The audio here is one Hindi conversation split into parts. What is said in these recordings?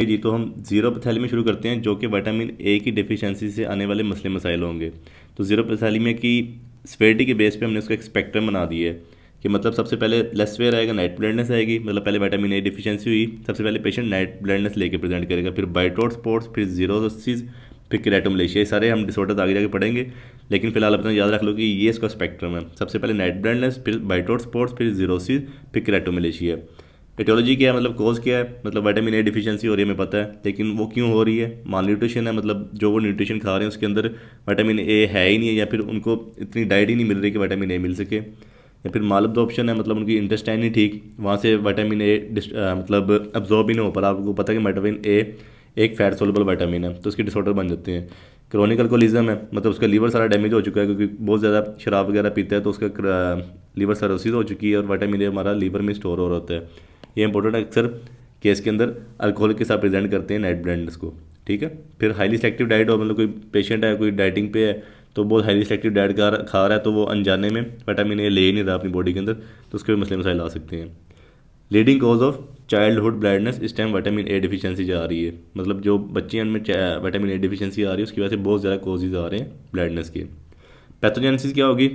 जी, तो हम ज़ीरो पैथैली में शुरू करते हैं, जो कि विटामिन ए की डिफिशियंसी से आने वाले मसले मसाइल होंगे। तो ज़ीरो पैथैली में की स्वेरिटी के बेस पे हमने उसका एक स्पेक्ट्रम बना दिया है कि मतलब सबसे पहले लेस फेयर आएगा, नाइट ब्लाइंडनेस आएगी, मतलब पहले विटामिन ए डिफिशियंसी हुई, सबसे पहले पेशेंट नाइट ब्लाइंडनेस लेके प्रेजेंट करेगा, फिर बाइटोट स्पॉट्स, फिर जीरोसिस, फिर केराटोमलेशिया। ये सारे हम डिसऑर्डर्स आगे जाके पढ़ेंगे, लेकिन फिलहाल अपना याद रख लो कि ये इसका स्पेक्ट्रम है। सबसे पहले नाइट ब्लाइंडनेस, फिर बाइटोट स्पॉट्स, फिर जीरोसिस, फिर केराटोमलेशिया। एटियोलॉजी क्या है, मतलब कॉज क्या है, मतलब विटामिन ए डिफिशियंसी हो रही है हमें पता है, लेकिन वो क्यों हो रही है? माल न्यूट्रिशन है, मतलब जो वो न्यूट्रिशन खा रहे हैं उसके अंदर विटामिन ए है ही नहीं है, या फिर उनको इतनी डाइट ही नहीं मिल रही कि विटामिन ए मिल सके, या फिर माल अब्जॉर्प्शन है, मतलब उनकी इंटेस्टाइन नहीं ठीक, वहाँ से विटामिन ए मतलब अब्जॉर्ब ही नहीं हो पा रहा। आपको पता है कि विटामिन ए एक फैट सोलबल विटामिन है, तो उसके डिसऑर्डर बन जाते हैं। क्रोनिक अल्कोहलिज्म है, मतलब उसका लीवर सारा डैमेज हो चुका है, क्योंकि बहुत ज़्यादा शराब वगैरह पीता है, तो उसका लीवर सरोसिस हो चुकी है और विटामिन ए हमारा लीवर में स्टोर हो रहा होता है। ये इंपॉर्टेंट अक्सर केस के अंदर अल्कोहल के साथ प्रेजेंट करते हैं नाइट ब्लाइंडनेस को। ठीक है, फिर हाईली सेलेक्टिव डाइट हो, मतलब कोई पेशेंट है, कोई डाइटिंग पे है, तो बहुत हाईली सेलेक्टिव डाइट खा रहा है, तो वो अनजाने में विटामिन ए ले ही नहीं रहा अपनी बॉडी के अंदर, तो उसके भी मसले मसाइल आ सकते हैं। Leading cause of childhood blindness, इस टाइम विटामिन ए डिफिशियंसी जा रही है, मतलब जो बच्चियों में विटामिन ए डिफिशियंसी आ रही है उसकी वजह से बहुत ज़्यादा कॉजेज आ रहे हैं ब्लाइंडनेस के। पैथोजेनेसिस क्या होगी?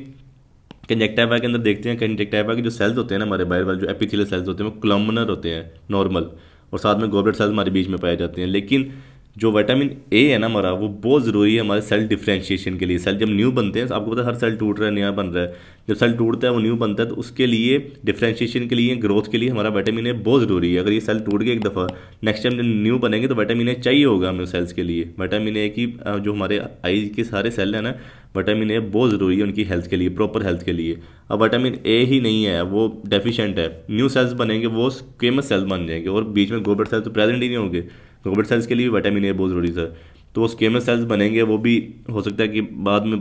कंजक्टिवा के अंदर देखते हैं, कंजक्टिवा के जो सेल्स होते हैं ना हमारे बाहर वाले, जो एपिथेलियल सेल्स होते हैं, वो कॉलमनर होते हैं नॉर्मल, और साथ में गॉबलेट सेल्स हमारे बीच में पाए जाते हैं। लेकिन जो विटामिन ए है ना हमारा, वो बहुत ज़रूरी है हमारे सेल डिफ्रेंशिएशन के लिए। सेल जब न्यू बनते हैं, आपको पता है हर सेल टूट रहा है, नया बन रहा है, जब सेल टूटता है वो न्यू बनता है, तो उसके लिए डिफ्रेंशिएशन के लिए, ग्रोथ के लिए हमारा विटामिन ए बहुत ज़रूरी है। अगर ये सेल टूट गया एक दफ़ा, नेक्स्ट टाइम जब न्यू बनेंगे तो विटामिन ए चाहिए होगा हमें सेल्स के लिए। विटामिन ए की जो हमारे आई के सारे सेल हैं ना, विटामिन ए बहुत ज़रूरी है उनकी हेल्थ के लिए, प्रॉपर हेल्थ के लिए। अब विटामिन ए ही नहीं है, वो डेफिशिएंट है, न्यू सेल्स बनेंगे वो स्क्वेमस सेल्स बन जाएंगे, और बीच में गोबलेट सेल्स तो प्रेजेंट ही नहीं होंगे। गोबलेट सेल्स के लिए भी विटामिन ए बहुत ज़रूरी था, तो वो स्क्वेमस सेल्स बनेंगे, वो भी हो सकता है कि बाद में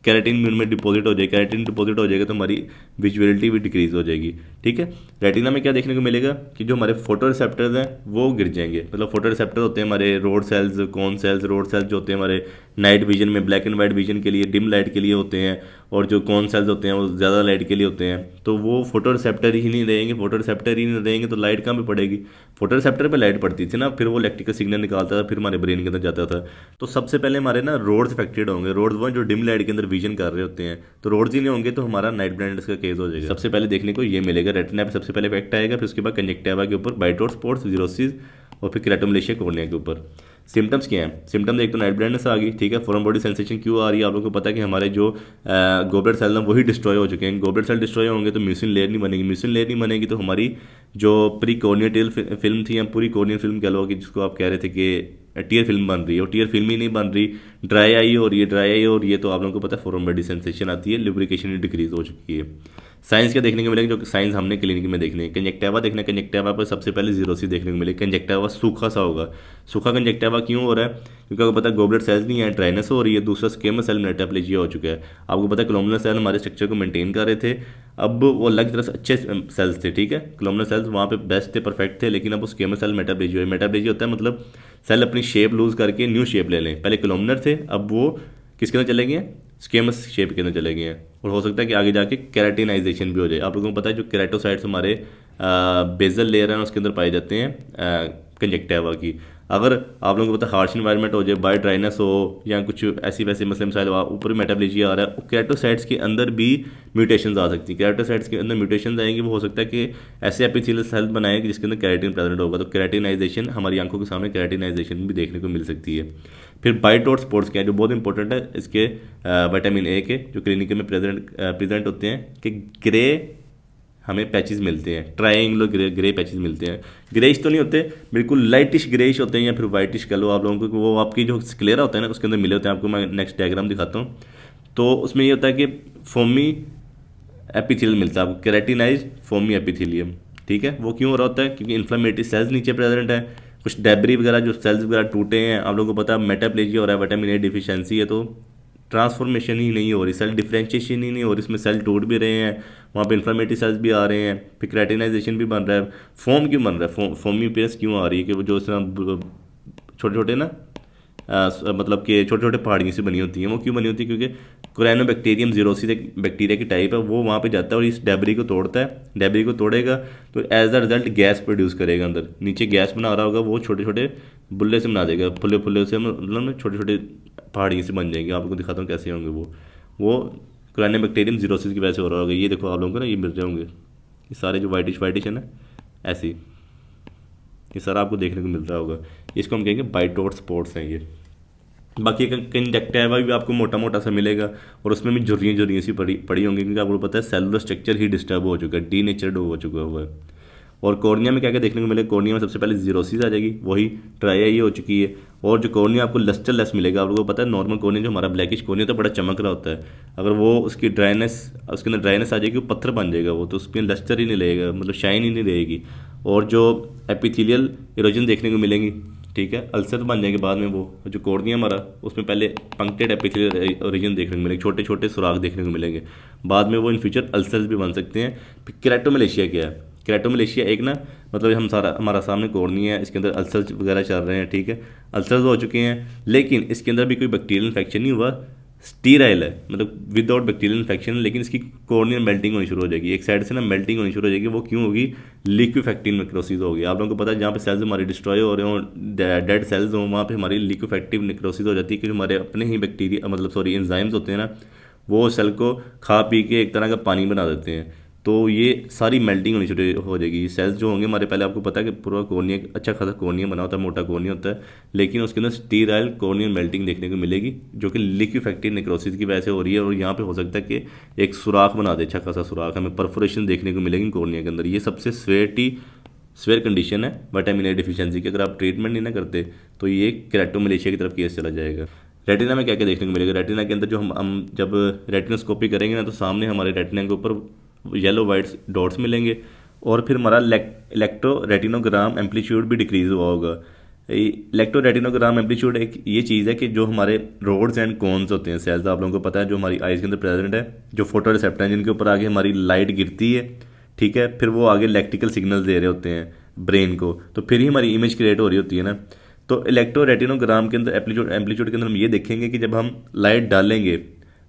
कैरेटिन भी उनमें डिपॉजिट हो जाए, कैरेटिन डिपॉजिट हो जाएगा तो हमारी विजुअलिटी भी डिक्रीज हो जाएगी। ठीक है, रेटिना में क्या देखने को मिलेगा कि जो हमारे फोटो रिसेप्टर्स हैं वो गिर जाएंगे। मतलब फोटो रिसेप्टर होते हैं हमारे रोड सेल्स, कौन सेल्स, रोड सेल्स जो होते हैं हमारे नाइट विजन में, ब्लैक एंड वाइट विजन के लिए, डिम लाइट के लिए होते हैं, और जो कौन सेल्स होते हैं वो ज़्यादा लाइट के लिए होते हैं, तो वो फोटो रिसेप्टर ही नहीं रहेंगे। फोटो रिसेप्टर ही नहीं रहेंगे तो लाइट कहाँ पे पड़ेगी? फोटो रिसेप्टर पे लाइट पड़ती थी ना, फिर वो इलेक्ट्रिकल सिग्नल निकालता था, फिर हमारे ब्रेन के अंदर जाता था। तो सबसे पहले हमारे ना रोड्स अफेक्टेड होंगे, रोड्स वो जो डिम लाइट के अंदर विजन कर रहे होते हैं, तो रोड्स ही नहीं होंगे तो हमारा नाइट ब्लाइंडनेस का केस हो जाएगा। सबसे पहले देखने को ये मिलेगा, रेटिना पे सबसे पहले इफेक्ट आएगा, फिर उसके बाद कंजक्टिवा के ऊपर, बाइटोट स्पॉट्स, जीरोसिस, और फिर केराटोमलेशिया कॉर्निया के ऊपर। सिम्टम्स क्या हैं? सिम्टम्स एक तो नाइट ब्लाइंडनेस आ गई, ठीक है। फॉरन बॉडी सेंसेशन क्यों आ रही है? आप लोगों को पता है कि हमारे जो गोबलेट सेल हैं वही डिस्ट्रॉय हो चुके हैं। गोबलेट सेल डिस्ट्रॉय होंगे तो म्यूसिन लेयर नहीं बनेगी, म्यूसिन लेयर नहीं बनेगी तो हमारी जो प्री कॉर्नियल फिल्म थी, या पूरी कॉर्नियल फिल्म कह लो, कि जिसको आप कह रहे थे कि टीयर फिल्म बन रही है, और टीयर फिल्म ही नहीं बन रही, ड्राई आई हो रही है, ड्राई आई हो रही है, तो आप लोगों को पता है फॉरन बॉडी सेंसेशन आती है, लुब्रिकेशन डिक्रीज हो चुकी है। साइंस क्या देखने को मिलेगा? जो साइंस हमने क्लिनिक में देखने, कंजक्टिवा देखना, कंजक्टिवा पर सबसे पहले जीरोसिस देखने को मिलेगी। कंजक्टिवा सूखा सा होगा। सूखा कंजक्टिवा क्यों हो रहा है? क्योंकि आपको पता है गोबलेट सेल्स नहीं है, ड्राइनेस हो रही है। दूसरा स्क्वेमस सेल मेटाप्लेजिया हो चुका है। आपको पता है कोलुमनर सेल हमारे स्ट्रक्चर को मेंटेन कर रहे थे, अब वो अलग तरह से अच्छे सेल्स थे, ठीक है, कोलुमनर सेल्स वहाँ पे बेस्ट थे, परफेक्ट थे, लेकिन अब वो स्क्वेमस सेल मेटाप्लेजिया, मेटाप्लेजिया होता है मतलब सेल अपनी शेप लूज करके न्यू शेप ले लें। पहले कोलुमनर थे, अब वो किसके अंदर चले गए हैं? स्क्वेमस शेप के अंदर चले गए हैं, और हो सकता है कि आगे जाके केराटिनाइजेशन भी हो जाए। आप लोगों को पता है जो केराटोसाइट्स हमारे बेजल लेयर है उसके अंदर पाए जाते हैं कंजक्टिवा की। अगर आप लोगों को पता है हार्श इन्वायरमेंट हो जाए, बायो ड्राइनेस हो, या कुछ ऐसी वैसी मसले मसाइल, ऊपर मेटाबॉलिज्म आ रहा है, केराटोसाइट्स के अंदर भी म्यूटेशंस आ सकती हैं। केराटोसाइट्स के अंदर म्यूटेशंस आएंगे, वो हो सकता है कि ऐसे एपिथेलियल सेल बनाए कि जिसके अंदर केराटिन प्रेजेंट होगा, तो केराटिनाइजेशन, हमारी आंखों के सामने केराटिनाइजेशन भी देखने को मिल सकती है। फिर बाइटोट स्पॉट्स क्या है, जो बहुत इंपॉर्टेंट है इसके विटामिन ए के, जो क्लिनिक में प्रेजेंट होते हैं, कि ग्रे हमें पैचेस मिलते हैं, ट्रायंगुलर ग्रे पैचेस मिलते हैं। ग्रेइश तो नहीं होते, बिल्कुल लाइटिश ग्रेइश होते हैं, या फिर वाइटिश कह लो आप लोगों को। वो आपकी जो स्क्लेरा होता है ना उसके अंदर मिले होते हैं। आपको मैं नेक्स्ट डायग्राम दिखाता हूँ। तो उसमें ये होता है कि फोमी एपिथेलियल मिलता है आपको, केराटिनाइज फोमी एपिथेलियम, ठीक है। वो क्यों हो रहा होता है? क्योंकि इन्फ्लेमेटरी सेल्स नीचे प्रेजेंट है, कुछ डेब्री वगैरह जो सेल्स वगैरह टूटे हैं। आप लोगों को पता है मेटाप्लेजिया हो रहा है, विटामिन ए डिफिशियंसी है, तो ट्रांसफॉर्मेशन ही नहीं हो रही, सेल डिफ्रेंशिएशन ही नहीं हो रही, इसमें सेल टूट भी रहे हैं, वहाँ पे इन्फ्लेमेटरी सेल्स भी आ रहे हैं, फिर क्रेटिनाइजेशन भी बन रहा है। फोम क्यों बन रहा है? फोमी अपीयरेंस क्यों आ रही है? कि वो जो इस तरह छोटे छोटे ना मतलब कि छोटे छोटे पहाड़ियों से बनी होती हैं। वो क्यों बनी होती है? क्योंकि कुरैनोबैक्टीरियम जीरोसिस एक बैक्टीरिया की टाइप है, वो वहाँ पे जाता है और इस डेबरी को तोड़ता है। डेबरी को तोड़ेगा तो as a result gas produce करेगा, अंदर नीचे गैस बना रहा होगा, वो छोटे छोटे बुल्ले से बना देगा, फुल्ले फुल्ले से, मतलब छोटे छोटे पहाड़ियों से बन जाएंगे। आपको दिखाता हूँ कैसे होंगे वो कुरैनोबैक्टीरियम जीरोसिस की वजह से हो रहा होगा। ये देखो आप लोगों को ना ये मिल रहे होंगे, ये सारे जो वाइटिश वाइटिश है ना, ऐसे ये सारा आपको देखने को मिल रहा होगा। इसको हम कहेंगे बाइटोट स्पॉट्स हैं ये। बाकी कंजक्टिवा भी आपको मोटा मोटा सा मिलेगा और उसमें भी झुर्रियाँ झुर्रियाँ सी पड़ी पड़ी होंगी, क्योंकि आपको पता है सेलुलर स्ट्रक्चर ही डिस्टर्ब हो चुका है, डीनेचर्ड हो चुका हुआ है। और कॉर्निया में क्या क्या देखने को मिलेगा? कॉर्निया में सबसे पहले जीरोसिस आ जाएगी, वही ट्राई आई हो चुकी है। और जो कॉर्निया आपको लस्टरलेस मिलेगा। आप लोगों को पता है नॉर्मल कॉर्निया जो हमारा ब्लैकिश कॉर्निया तो बड़ा चमक रहा होता है, अगर वो उसकी ड्राइनेस, उसके अंदर ड्राइनेस आ जाएगी, वो पत्थर बन जाएगा, वो तो उसमें लस्टर ही नहीं रहेगा, मतलब शाइन ही नहीं रहेगी। और जो एपिथेलियल इरोजन देखने को मिलेंगी, ठीक है, अल्सर बन जाएंगे बाद में। वो जो कॉर्निया हमारा, उसमें पहले पंक्टेड एपिथेलियल ओरिजिन देखने को मिलेंगे, छोटे छोटे सुराख देखने को मिलेंगे, बाद में वो इन फ्यूचर अल्सर्स भी बन सकते हैं। फिर केराटोमलेशिया क्या है? केराटोमलेशिया एक ना, मतलब हमारा सामने कॉर्निया है, इसके अंदर अल्सर्स वगैरह चल रहे हैं, ठीक है, अल्सर्स हो चुके हैं, लेकिन इसके अंदर भी कोई बैक्टीरियल इन्फेक्शन नहीं हुआ, स्टीराइल है, मतलब विदाउट बैक्टीरियल इन्फेक्शन, लेकिन इसकी कॉर्नियल मेल्टिंग होनी शुरू हो जाएगी, एक साइड से ना मेल्टिंग होनी शुरू हो जाएगी। वो क्यों होगी? लिक्विफेक्टिव नेक्रोसिस होगी। आप लोगों को पता है जहाँ पे सेल्स हमारे डिस्ट्रॉय हो रहे हों, डेड सेल्स हों, वहाँ पे हमारी लिक्विफेक्टिव नेक्रोसिस हो जाती है, क्योंकि हमारे अपने ही बैक्टीरिया, मतलब सॉरी एंजाइम्स होते हैं ना, वो सेल को खा पी के एक तरह का पानी बना देते हैं। तो ये सारी मेल्टिंग होनी शुरू हो जाएगी। सेल्स जो होंगे हमारे, पहले आपको पता है कि पूरा कॉर्निया अच्छा खासा कॉर्निया बना होता है, मोटा कॉर्निया होता है, लेकिन उसके अंदर स्टीराइल कॉर्नियल मेल्टिंग देखने को मिलेगी, जो कि लिक्विफेक्टिव नेक्रोसिस की वजह से हो रही है। और यहाँ पे हो सकता है कि एक सुराख बना दे, अच्छा खासा सुराख, हमें परफोरेशन देखने को मिलेगी कॉर्निया के अंदर। ये सबसे स्वेयर कंडीशन है विटामिन ए डिफिशियंसी की। अगर आप ट्रीटमेंट नहीं ना करते तो ये केराटोमलेशिया की तरफ केस चला जाएगा। रेटिना में क्या क्या देखने को मिलेगा? रेटिना के अंदर जो हम जब रेटिनोस्कोपी करेंगे ना, तो सामने हमारे रेटिना के ऊपर येलो वाइट डॉट्स मिलेंगे, और फिर हमारा इलेक्ट्रो रेटिनोग्राम एम्पलीट्यूड भी डिक्रीज हुआ होगा। इलेक्ट्रो रेटिनोग्राम एम्पलीट्यूड एक ये चीज़ है कि जो हमारे रोड्स एंड कोन्स होते हैं सेल्स, आप लोगों को पता है, जो हमारी आइज़ के अंदर प्रेजेंट है, जो फोटो रिसेप्टर हैं जिनके ऊपर आगे हमारी लाइट गिरती है, ठीक है, फिर वो आगे इलेक्ट्रिकल सिग्नल दे रहे होते हैं ब्रेन को, तो फिर ही हमारी इमेज क्रिएट हो रही होती है ना। तो इलेक्ट्रो रेटिनोग्राम के अंदर एम्पलीट्यूड के अंदर हम ये देखेंगे कि जब हम लाइट डालेंगे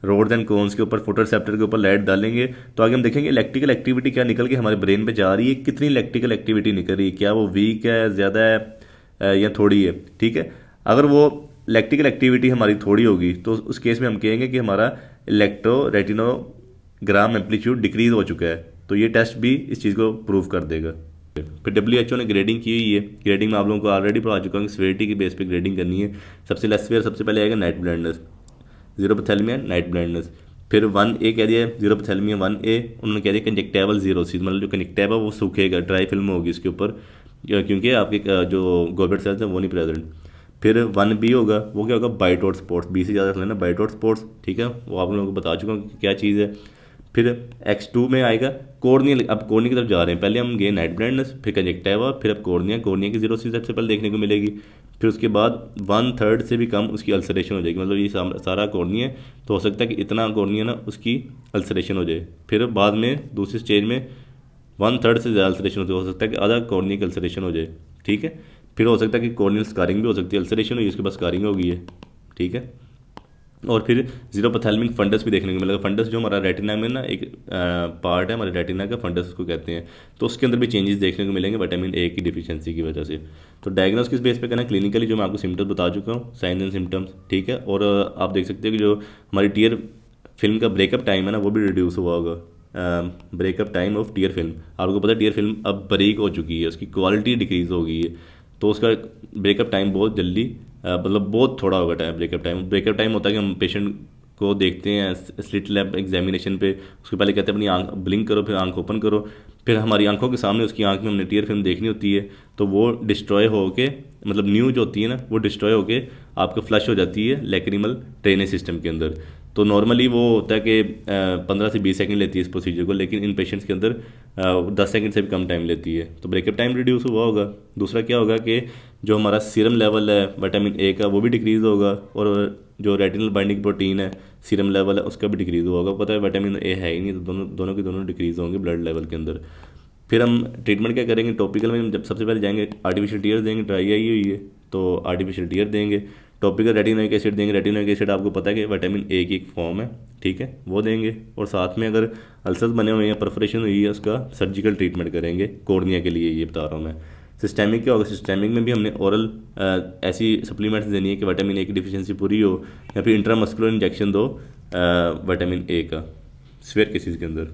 रोड्स एंड कोन्स के ऊपर, फोटो रिसेप्टर के ऊपर लाइट डालेंगे, तो आगे हम देखेंगे इलेक्ट्रिकल एक्टिविटी क्या निकल के हमारे ब्रेन पे जा रही है, कितनी इलेक्ट्रिकल एक्टिविटी निकल रही है, क्या वो वीक है, ज़्यादा है या थोड़ी है, ठीक है। अगर वो इलेक्ट्रिकल एक्टिविटी हमारी थोड़ी होगी तो उस केस में हम कहेंगे कि हमारा इलेक्ट्रो रेटिनोग्राम एम्पलीट्यूड डिक्रीज हो चुका है। तो ये टेस्ट भी इस चीज़ को प्रूव कर देगा। फिर WHO ने ग्रेडिंग की हुई है। ग्रेडिंग में आप लोगों को ऑलरेडी पढ़ा चुका हूँ कि सेवेरिटी की बेस पे ग्रेडिंग करनी है। सबसे लेस सीवियर सबसे पहले आएगा नाइट ब्लाइंडनेस, जीरोपैथेलमिया नाइट ब्लाइंडनेस। फिर 1A कह दिया जीरोपैथेलमिया 1A, उन्होंने कह दिया कंजक्टिवल जीरोसिस, मतलब जो कंजक्टिवा वो सूखेगा, ड्राई फिल्म होगी इसके ऊपर, क्योंकि आपके जो गोल्बेट सेल्स हैं वो नहीं प्रेजेंट। फिर 1B होगा, वो क्या होगा? बाइटोट स्पॉट्स, बी से ज़्यादा लेना, बाइटोट स्पॉट्स, ठीक है, वो आप लोगों को बता चुका हूँ कि क्या चीज़ है। फिर X2 में आएगा कॉर्निया। अब कॉर्निया की तरफ जा रहे हैं, पहले हम गए नाइट ब्लाइंडनेस, फिर कंजक्टिवा, फिर अब कॉर्निया की जीरोसिस सबसे पहले देखने को मिलेगी। फिर उसके बाद 1/3 से भी कम उसकी अल्सरेशन हो जाएगी, मतलब ये सारा कॉर्निया है, तो हो सकता है कि इतना कॉर्निया ना उसकी अल्सरेशन हो जाए। फिर बाद में दूसरी स्टेज में 1/3 से ज़्यादा अल्सरेशन हो सकता है कि आधा कॉर्निया की अल्सरेशन हो जाए, ठीक है। फिर हो सकता है कि कॉर्नियल स्कारिंग भी हो सकती है, अल्सरेशन हुई उसके बाद स्कारिंग हो गई है, ठीक है। और फिर जीरोपैथेलमिक फंडस भी देखने को मिलेगा। फंडस जो हमारा रेटिना में ना एक पार्ट है हमारे रेटिना का, फंडस उसको कहते हैं, तो उसके अंदर भी चेंजेस देखने को मिलेंगे विटामिन ए की डिफिशियंसी की वजह से। तो डायग्नोस किस बेस पे करना? क्लिनिकली जो मैं आपको सिम्टम्स बता चुका हूँ, साइंस एंड सिम्टम्स, ठीक है। और आप देख सकते हो कि जो हमारी टीयर फिल्म का ब्रेकअप टाइम है ना, वो भी रिड्यूस हुआ होगा। Breakup time of tier film, आपको पता है टीयर फिल्म अब बारीक हो चुकी है, उसकी क्वालिटी डिक्रीज हो गई है, तो उसका ब्रेकअप टाइम बहुत जल्दी, मतलब बहुत थोड़ा होगा टाइम। ब्रेकअप टाइम होता है कि हम पेशेंट को देखते हैं स्लिट लैब एग्जामिनेशन पे, उसके पहले कहते हैं अपनी आंख ब्लिंक करो, फिर आंख ओपन करो, फिर हमारी आंखों के सामने उसकी आंख में हमने टीयर फिल्म देखनी होती है, तो वो डिस्ट्रॉय होके, मतलब न्यू जो होती है ना, वो डिस्ट्रॉय होके आपको फ्लश हो जाती है लैक्रिमल ड्रेनेज सिस्टम के अंदर। तो नॉर्मली वो होता है कि 15 से 20 सेकंड लेती है इस प्रोसीजर को, लेकिन इन पेशेंट्स के अंदर 10 सेकंड से भी कम टाइम लेती है। तो ब्रेकअप टाइम रिड्यूस हुआ होगा। दूसरा क्या होगा कि जो हमारा सीरम लेवल है विटामिन ए का, वो भी डिक्रीज़ होगा, और जो रेटिनल बाइंडिंग प्रोटीन है सीरम लेवल है उसका भी डिक्रीज़ हुआ होगा। पता है विटामिन ए है ही नहीं, तो दोनों डिक्रीज़ होंगे ब्लड लेवल के अंदर। फिर हम ट्रीटमेंट क्या करेंगे? टॉपिकल में जब सबसे पहले जाएंगे आर्टिफिशियल टीयर देंगे, ड्राई आई हुई है तो आर्टिफिशियल टीयर देंगे। टॉपिकल रेटिनोइक एसिड देंगे। रेटिनोइक एसिड आपको पता है कि विटामिन ए की एक फॉर्म है, ठीक है, वो देंगे। और साथ में अगर अल्सर्स बने हुए हैं, परफोरेशन हुई है, उसका सर्जिकल ट्रीटमेंट करेंगे कॉर्निया के लिए, ये बता रहा हूँ मैं। सिस्टेमिक क्या होगा, सिस्टेमिक में भी हमने ओरल ऐसी सप्लीमेंट्स देनी है कि विटामिन ए की डिफिशिएंसी पूरी हो, या फिर इंट्रामस्कुलर इंजेक्शन दो विटामिन ए का सीवियर केसेस के अंदर।